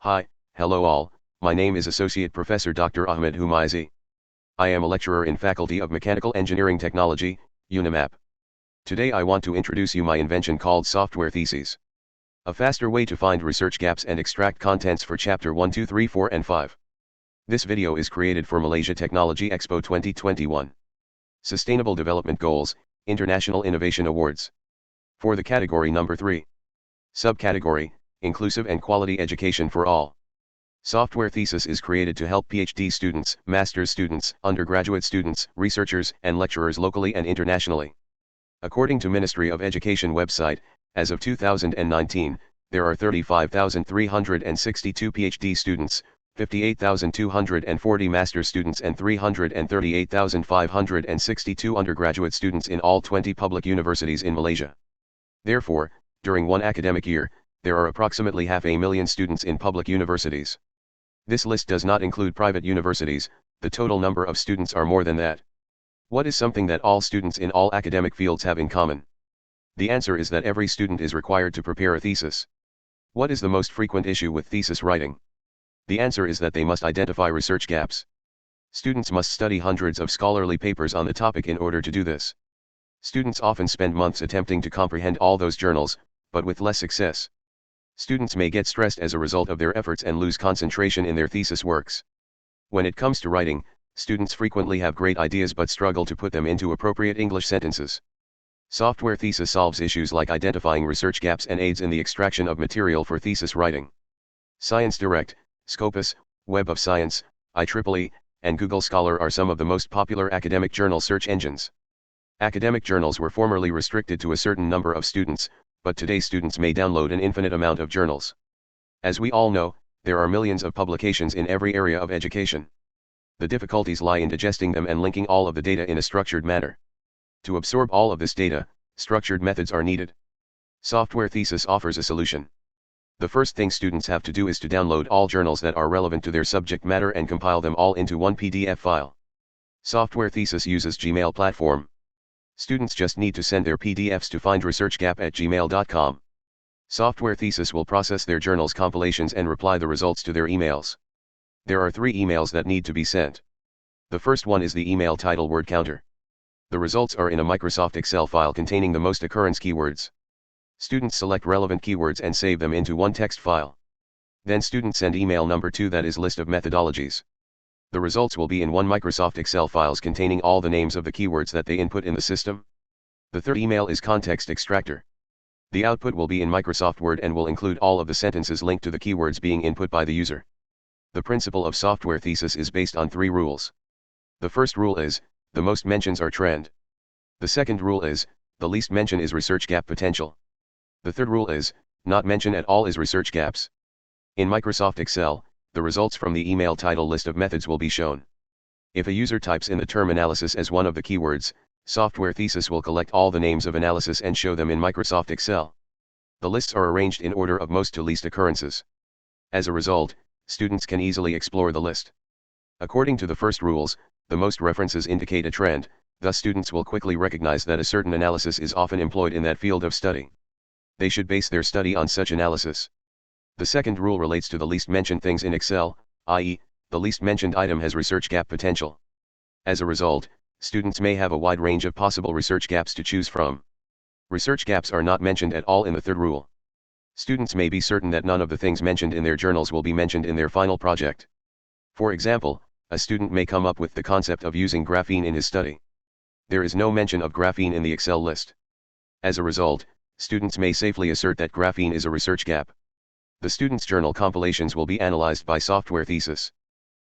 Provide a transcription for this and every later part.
Hi, hello all, my name is Associate Professor Dr. Ahmed Humaizi. I am a lecturer in Faculty of Mechanical Engineering Technology, UNIMAP. Today I want to introduce you my invention called Softwaretheses. A faster way to find research gaps and extract contents for Chapter 1, 2, 3, 4 and 5. This video is created for Malaysia Technology Expo 2021. Sustainable Development Goals, International Innovation Awards. For the category number 3. Subcategory, Inclusive and Quality Education for All. Softwaretheses is created to help PhD students, master's students, undergraduate students, researchers, and lecturers locally and internationally. According to Ministry of Education website, as of 2019, there are 35,362 PhD students, 58,240 master's students and 338,562 undergraduate students in all 20 public universities in Malaysia. Therefore, during one academic year, there are approximately 500,000 students in public universities. This list does not include private universities, the total number of students are more than that. What is something that all students in all academic fields have in common? The answer is that every student is required to prepare a thesis. What is the most frequent issue with thesis writing? The answer is that they must identify research gaps. Students must study hundreds of scholarly papers on the topic in order to do this. Students often spend months attempting to comprehend all those journals, but with less success. Students may get stressed as a result of their efforts and lose concentration in their thesis works. When it comes to writing, students frequently have great ideas but struggle to put them into appropriate English sentences. Softwaretheses solves issues like identifying research gaps and aids in the extraction of material for thesis writing. Science Direct, Scopus, Web of Science, IEEE, and Google Scholar are some of the most popular academic journal search engines. Academic journals were formerly restricted to a certain number of students, but today students may download an infinite amount of journals. As we all know, there are millions of publications in every area of education. The difficulties lie in digesting them and linking all of the data in a structured manner. To absorb all of this data, structured methods are needed. Softwaretheses offers a solution. The first thing students have to do is to download all journals that are relevant to their subject matter and compile them all into one PDF file. Softwaretheses uses Gmail platform. Students just need to send their PDFs to findresearchgap@gmail.com. Softwaretheses will process their journals compilations and reply the results to their emails. There are 3 emails that need to be sent. The first one is the email title word counter. The results are in a Microsoft Excel file containing the most occurrence keywords. Students select relevant keywords and save them into one text file. Then students send email number 2, that is list of methodologies. The results will be in one Microsoft Excel files containing all the names of the keywords that they input in the system. The third email is context extractor. The output will be in Microsoft Word and will include all of the sentences linked to the keywords being input by the user. The principle of Softwaretheses is based on 3 rules. The first rule is, the most mentions are trend. The second rule is, the least mention is research gap potential. The third rule is, not mention at all is research gaps. In Microsoft Excel, the results from the email title list of methods will be shown. If a user types in the term analysis as one of the keywords, Softwaretheses will collect all the names of analysis and show them in Microsoft Excel. The lists are arranged in order of most to least occurrences. As a result, students can easily explore the list. According to the first rules, the most references indicate a trend, thus students will quickly recognize that a certain analysis is often employed in that field of study. They should base their study on such analysis. The second rule relates to the least mentioned things in Excel, i.e., the least mentioned item has research gap potential. As a result, students may have a wide range of possible research gaps to choose from. Research gaps are not mentioned at all in the third rule. Students may be certain that none of the things mentioned in their journals will be mentioned in their final project. For example, a student may come up with the concept of using graphene in his study. There is no mention of graphene in the Excel list. As a result, students may safely assert that graphene is a research gap. The students' journal compilations will be analyzed by Softwaretheses.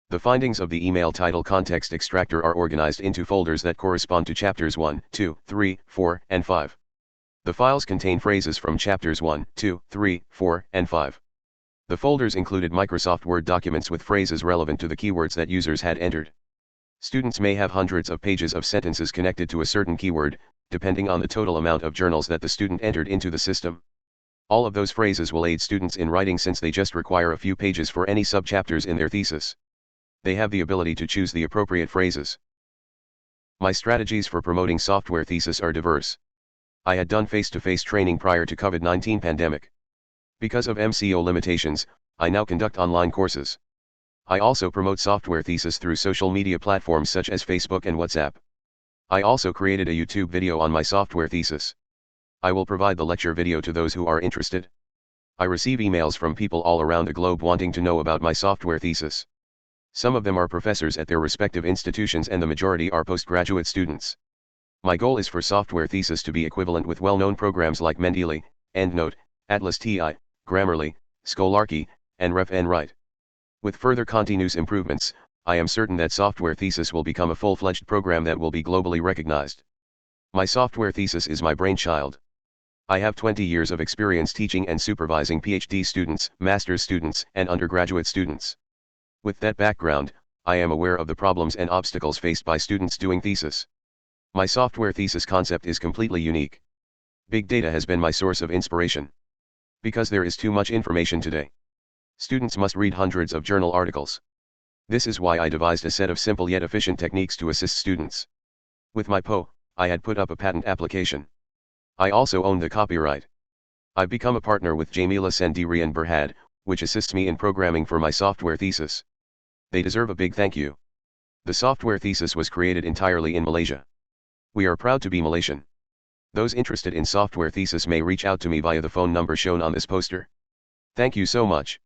The findings of the email title context extractor are organized into folders that correspond to chapters 1, 2, 3, 4, and 5. The files contain phrases from chapters 1, 2, 3, 4, and 5. The folders included Microsoft Word documents with phrases relevant to the keywords that users had entered. Students may have hundreds of pages of sentences connected to a certain keyword, depending on the total amount of journals that the student entered into the system. All of those phrases will aid students in writing since they just require a few pages for any subchapters in their thesis. They have the ability to choose the appropriate phrases. My strategies for promoting Softwaretheses are diverse. I had done face-to-face training prior to COVID-19 pandemic. Because of MCO limitations, I now conduct online courses. I also promote Softwaretheses through social media platforms such as Facebook and WhatsApp. I also created a YouTube video on my software thesis. I will provide the lecture video to those who are interested. I receive emails from people all around the globe wanting to know about my software thesis. Some of them are professors at their respective institutions and the majority are postgraduate students. My goal is for Softwaretheses to be equivalent with well-known programs like Mendeley, EndNote, Atlas TI, Grammarly, Scholarkey, and Ref and Write. With further continuous improvements, I am certain that Softwaretheses will become a full-fledged program that will be globally recognized. My software thesis is my brainchild. I have 20 years of experience teaching and supervising PhD students, master's students, and undergraduate students. With that background, I am aware of the problems and obstacles faced by students doing thesis. My software thesis concept is completely unique. Big data has been my source of inspiration. Because there is too much information today. Students must read hundreds of journal articles. This is why I devised a set of simple yet efficient techniques to assist students. With my PO, I had put up a patent application. I also own the copyright. I've become a partner with Jamila Sandiri and Berhad, which assists me in programming for my software thesis. They deserve a big thank you. The software thesis was created entirely in Malaysia. We are proud to be Malaysian. Those interested in software thesis may reach out to me via the phone number shown on this poster. Thank you so much.